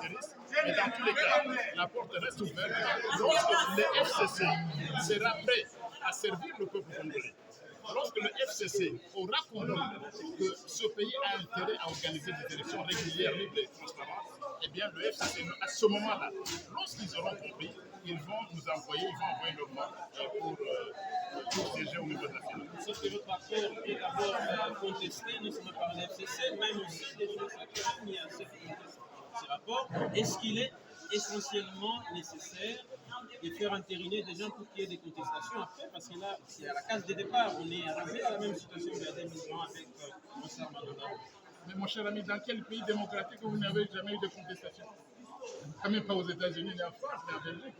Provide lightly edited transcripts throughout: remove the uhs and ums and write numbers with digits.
volontaristes, mais dans tous les cas, la porte reste ouverte lorsque le FCC sera prêt à servir le peuple congolais. Lorsque le FCC aura compris que ce pays a intérêt à organiser des élections régulières, libres et transparentes, eh bien le FCC, à ce moment-là, lorsqu'ils auront compris, ils vont nous envoyer, leur nom pour siéger au niveau de la finale. Sauf que votre rapport est d'abord contesté, non seulement par le FCC, même aussi des choses qui a ce rapport. Est-ce qu'il est essentiellement nécessaire de faire entériner des gens pour qu'il y ait des contestations après? Parce que là, c'est à la case de départ, on est arrivé à la même situation il y a 2000 ans avec Moussa Mandanda. Mais mon cher ami, dans quel pays démocratique vous n'avez jamais eu de contestation? Quand même pas aux États-Unis, ni en France, ni en Belgique.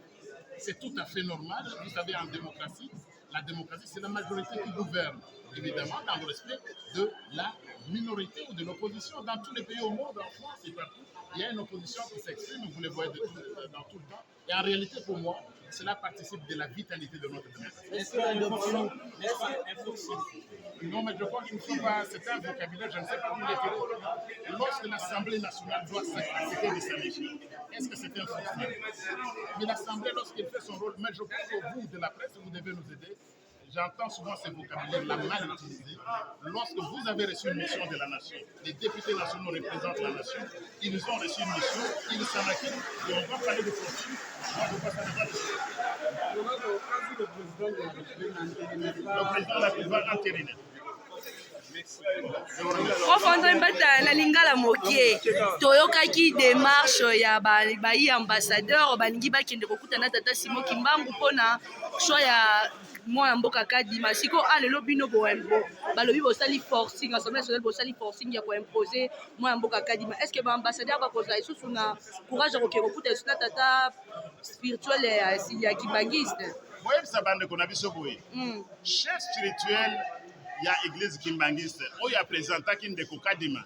C'est tout à fait normal. Vous savez, en démocratie, la démocratie, c'est la majorité qui gouverne. Évidemment, dans le respect de la minorité ou de l'opposition. Dans tous les pays au monde, en France et partout, il y a une opposition qui s'exprime, vous les voyez dans tout le temps. Et en réalité, pour moi, cela participe de la vitalité de notre démocratie. Est-ce qu'il y a une option? N'est-ce pas impossible? Non, mais je crois qu'il ne faut pas. C'est un vocabulaire, je ne sais pas où il est. Lorsque l'Assemblée nationale doit s'acquitter de sa mission, est-ce que c'est un fonctionnaire? Mais l'Assemblée, lorsqu'elle fait son rôle, mais je pense que vous, de la presse, vous devez nous aider. J'entends souvent ces vocabulaires-là mal utilisés. Lorsque vous avez reçu une mission de la nation, les députés nationaux représentent la nation, ils ont reçu une mission, ils s'en acquittent, et on va parler de fonction. Moi, je passe à le président de la République entériné. Profondre mbata na lingala mokie toyokaki démarche ya bayi ambassadeur balingi bakende kokutana tata Simon Kimbangu mpona choix ya mwana mboka Kadima siko alelo bino boembo balobi bosali forcing assemblée nationale bosali forcing ya koimposer mwana mboka Kadima. Est-ce que ba ambassadeur bakozala lisusu na courage ya kokende kokuta lisusu na tata spirituel ya kimbangiste? Boyebisa bandeko na biso boye chef spirituel ya église kimbangiste oyo apresentaki ndeko Kadima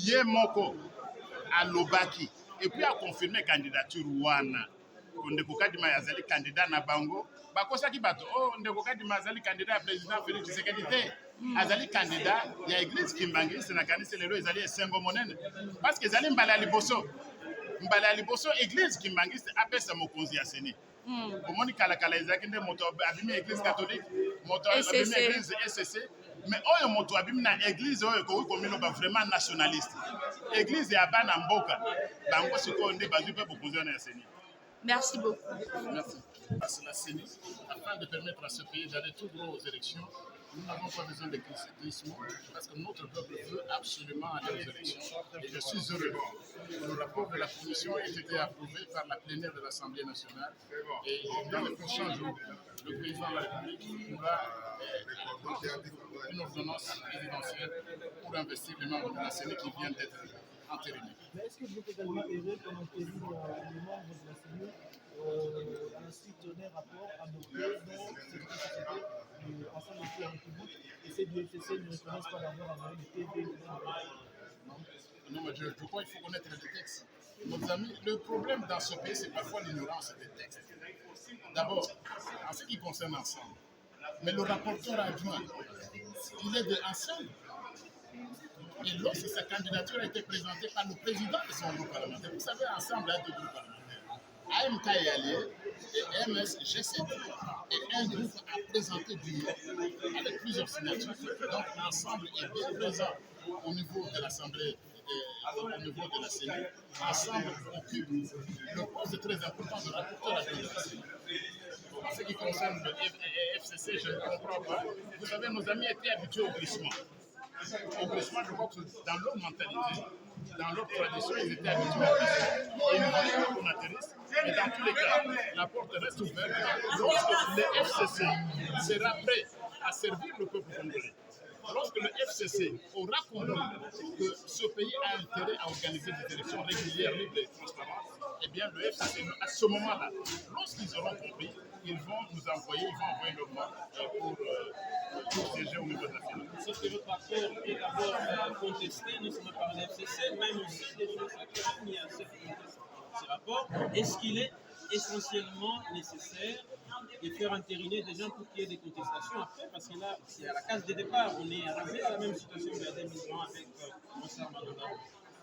ye moko alobaki et puis a confirmé candidature wana ndeko Kadima yazali candidat na bango bakosaki bato ndeko Kadima azali candidat ya président Félix Tshisekedi te azali candidat ya église kimbangiste na kanisa lelo ezali esengo monene parce que ezali mbala ya liboso église kimbangiste apesa mokonzi ya seni omoni kalakala ezalaki nde moto abimi église catholique moto abimi église SCC mais oyo moto abimi na église oyo ekoki komiloba vraiment nationaliste église ya bana mboka bango sikoyo nde bazwi mpe bokonzi wana ya seni. Merci beaucoup. Merci. Parce que la CENI, afin de permettre à ce pays d'aller tout droit aux élections, nous n'avons pas besoin de glissement parce que notre peuple veut absolument aller aux élections. Et je suis heureux que le rapport de la commission ait été approuvé par la plénière de l'Assemblée nationale. Et dans les prochains jours, le président de la République pourra une ordonnance présidentielle pour investir les membres de la CENI qui viennent d'être entérinés. Mais est-ce que vous êtes également heureux comme intérim les membres de la CENI ensuite donner rapport à nos deux dans cette société ensemble de la République et ces deux FCC ne reconnaissent pas d'avoir envoyé des TV? Non, mais je crois qu'il faut connaître les textes. Nos amis, le problème dans ce pays, c'est parfois l'ignorance des textes. D'abord, en ce qui concerne Ensemble, mais le rapporteur adjoint, il est de Ensemble. Et lorsque sa candidature a été présentée par le président de son groupe parlementaire, vous savez, Ensemble a deux groupes parlementaires. AMK est allié et MS, GCD. Et un groupe a présenté du nom avec plusieurs signatures. Donc Ensemble est bien présent au niveau de l'Assemblée, au niveau de la CENI. Ensemble occupe le poste très important de rapporteur à la CENI. En ce qui concerne le FCC, je ne comprends pas. Vous savez, nos amis étaient habitués au glissement. Au glissement, je crois que dans leur mentalité, dans leur tradition, ils étaient habitués au glissement. Et ils voulaient qu'on atterrisse. Mais dans tous les cas, la porte reste ouverte lorsque le FCC sera prêt à servir le peuple congolais. Lorsque le FCC aura compris que ce pays a intérêt à organiser des élections régulières, libres et transparentes, eh bien le FCC, à ce moment-là, lorsqu'ils auront compris, ils vont nous envoyer, leur nom pour siéger au niveau de la finale. Sauf que votre rapport est d'abord contesté, non seulement par le FCC, même aussi des choses qui a ce rapport. Est-ce qu'il est essentiellement nécessaire de faire entériner des gens pour qu'il y ait des contestations après? Parce que là, c'est à la case de départ, on est arrivé à la même situation il y a 2000 ans avec Moussa Mandanda.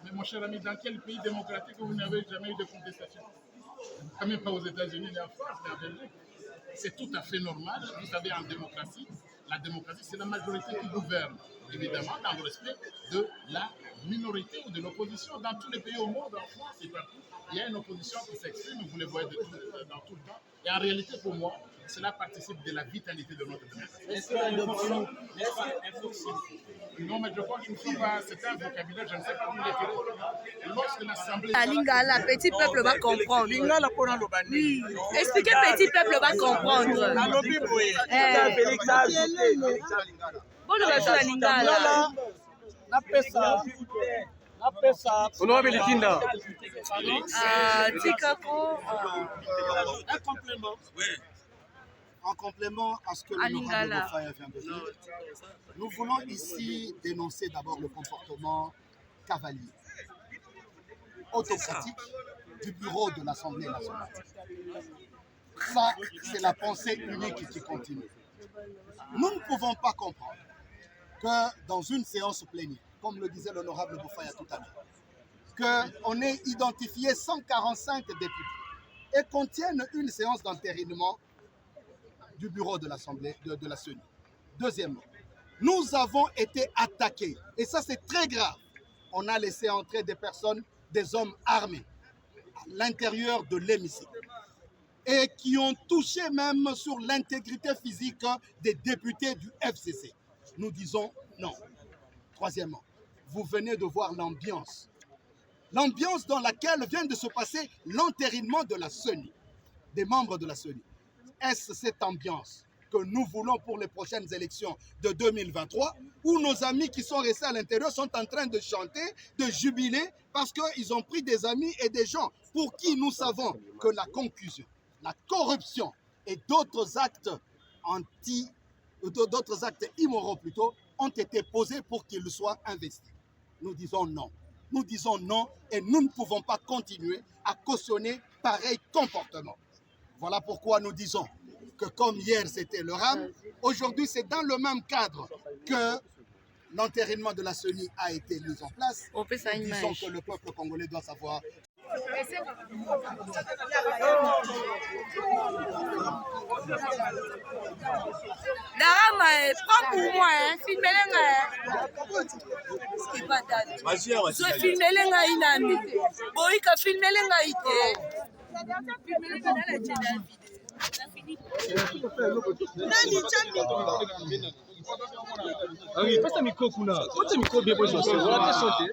Mais mon cher ami, dans quel pays démocratique vous n'avez jamais eu de contestation? Quand même pas aux États-Unis, ni en France, ni en Belgique. C'est tout à fait normal. Vous savez, en démocratie, la démocratie, c'est la majorité qui gouverne. Évidemment, dans le respect de la minorité ou de l'opposition. Dans tous les pays au monde, en France et partout, il y a une opposition qui s'exprime, vous le voyez dans tout le temps. Et en réalité, pour moi, cela participe de la vitalité de notre démocratie. Est-ce que l'adoption n'est pas impossible? Non, mais je crois qu'il ne faut pas. C'est un vocabulaire, je ne sais pas où l'écrire. Lorsque l'Assemblée. La Lingala, petit peuple va comprendre. Lingala mpona loba Oui, expliquez petit peuple va comprendre. nalobi boye Bon, le reste de la Lingala. napesa Onoa Belitinda. Tikako. un complément. En complément à ce que le Lingala. Bofaya vient de dire, nous voulons ici dénoncer d'abord le comportement cavalier, autocratique du bureau de l'Assemblée nationale. Ça, c'est la pensée unique qui continue. Nous ne pouvons pas comprendre que dans une séance plénière, comme le disait l'honorable Bofaya tout à l'heure, qu'on ait identifié 145 députés et qu'on tienne une séance d'entérinement du bureau de l'Assemblée de la CENI. Deuxièmement, nous avons été attaqués, et ça c'est très grave. On a laissé entrer des personnes, des hommes armés, à l'intérieur de l'hémicycle, et qui ont touché même sur l'intégrité physique des députés du FCC. Nous disons non. Troisièmement, vous venez de voir l'ambiance dans laquelle vient de se passer l'entérinement de la CENI, des membres de la CENI. Est-ce cette ambiance que nous voulons pour les prochaines élections de 2023, où nos amis qui sont restés à l'intérieur sont en train de chanter, de jubiler, parce qu'ils ont pris des amis et des gens pour qui nous savons que la concussion, la corruption et d'autres actes d'autres actes immoraux plutôt, ont été posés pour qu'ils soient investis. Nous disons non. Nous disons non et nous ne pouvons pas continuer à cautionner pareil comportement. Voilà pourquoi nous disons que comme hier c'était le RAM, aujourd'hui c'est dans le même cadre que l'entérinement de la CENI a été mis en place. On fait ça Nous une disons image. que le peuple congolais doit savoir. Darama, prends pour moi, filmez-le. Je filmez-le inami. Boika filmez-le ite. Filmez-le dans la Pasa micro kuna. Pasa micro bien posé. On va sauter.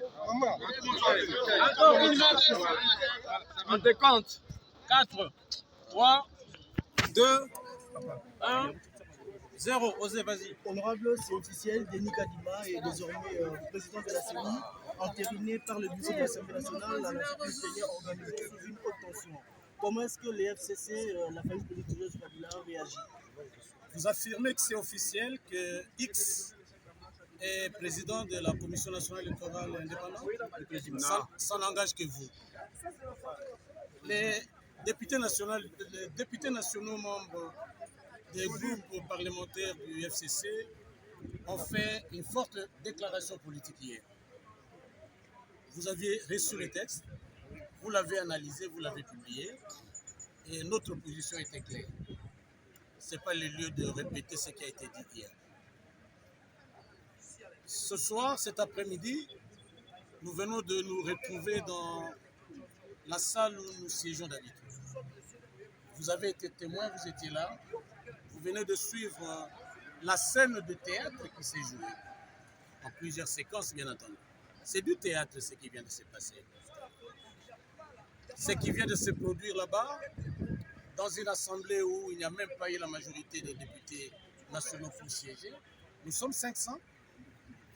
Encore une marche. On te compte. 4, 3, 2, 1, 0. Osez, vas-y. Honorable, c'est officiel, Denis Kadima est désormais président de la CENI, entériné par le budget de l'Assemblée nationale à la plénière organisée sous une haute tension. Comment est-ce que les FCC, la famille politique de Kabila, réagit? Vous affirmez que c'est officiel que X est président de la Commission nationale électorale indépendante? Ça n'engage que vous. Les députés nationaux membres des groupes parlementaires du FCC ont fait une forte déclaration politique hier. Vous aviez reçu le texte, vous l'avez analysé, vous l'avez publié, et notre position était claire. Ce n'est pas le lieu de répéter ce qui a été dit hier. Ce soir, cet après-midi, nous venons de nous retrouver dans la salle où nous siégeons d'habitude. Vous avez été témoin, vous étiez là. Vous venez de suivre la scène de théâtre qui s'est jouée, en plusieurs séquences, bien entendu. C'est du théâtre ce qui vient de se passer. Ce qui vient de se produire là-bas, dans une assemblée où il n'y a même pas eu la majorité des députés nationaux pour siéger. Nous sommes 500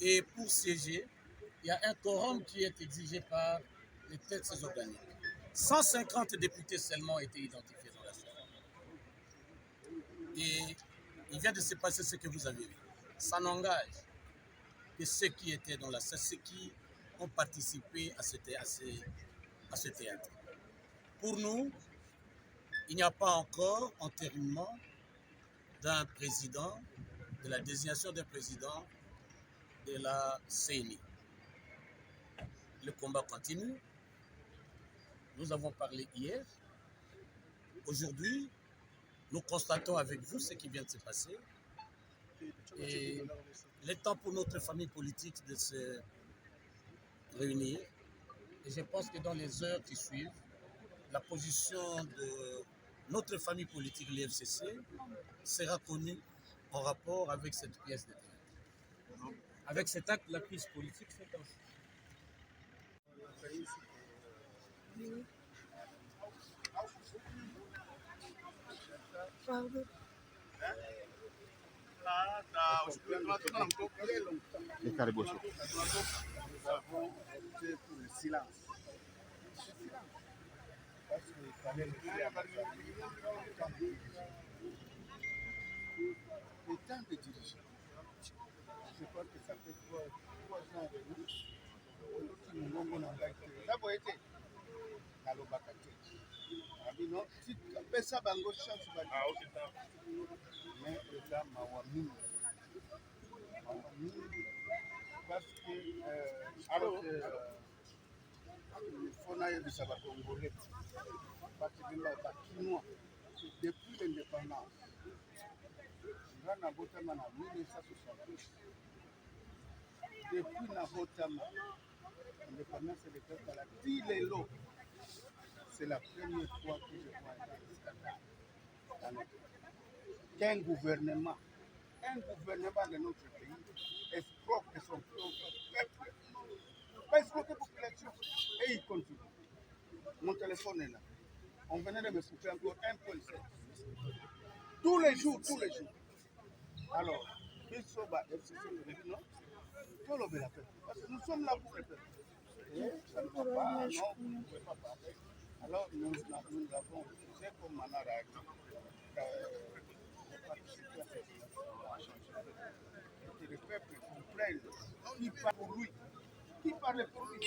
et pour siéger, il y a un quorum qui est exigé par les têtes organiques. 150 députés seulement ont été identifiés dans la salle. Et il vient de se passer ce que vous avez vu. Ça n'engage que ceux qui étaient dans la salle, ceux qui ont participé à ce théâtre. Pour nous, il n'y a pas encore entérinement d'un président, de la désignation d'un président de la CENI. le combat continue. Nous avons parlé hier. Aujourd'hui, nous constatons avec vous ce qui vient de se passer. Et il est temps pour notre famille politique de se réunir. Et je pense que dans les heures qui suivent, la position de notre famille politique, l'IFCC, sera connue en rapport avec cette pièce de théâtre. Avec cet acte, la crise politique s'intense. Les caribouchos. Nous avons opté pour le silence. Parce qu'il fallait laisser à la famille le temps de diriger. Je crois que ça fait 3 ans de nous. Qui nous l'ont engagé. D'abord, été dans le Bakate. Non, si tu appelles ça Bango Chance, mais le gars m'a ouami. Parce que, alors, il faut que ça va Congolais. Parce que le Chinois, depuis l'indépendance, Nabotama en 1970, depuis Nabotama, l'indépendance de l'État par la Tilelo, c'est la première fois que je vois un scandale dans notre pays. Qu'un gouvernement de notre pays escroque son peuple, pas escroquer la population, et il continue. Mon téléphone est là. On venait de me couper encore 1,7. Tous les jours. Alors, ils sont FCC, non, faut lever la paix. Parce que nous sommes là pour le peuple. Et ça ne va pas, non, vous ne pouvez pas parler. Alors, nous avons refusé comme Manara a dit, participer à cette et que le peuple comprenne qui parle pour lui, qui parle pour lui.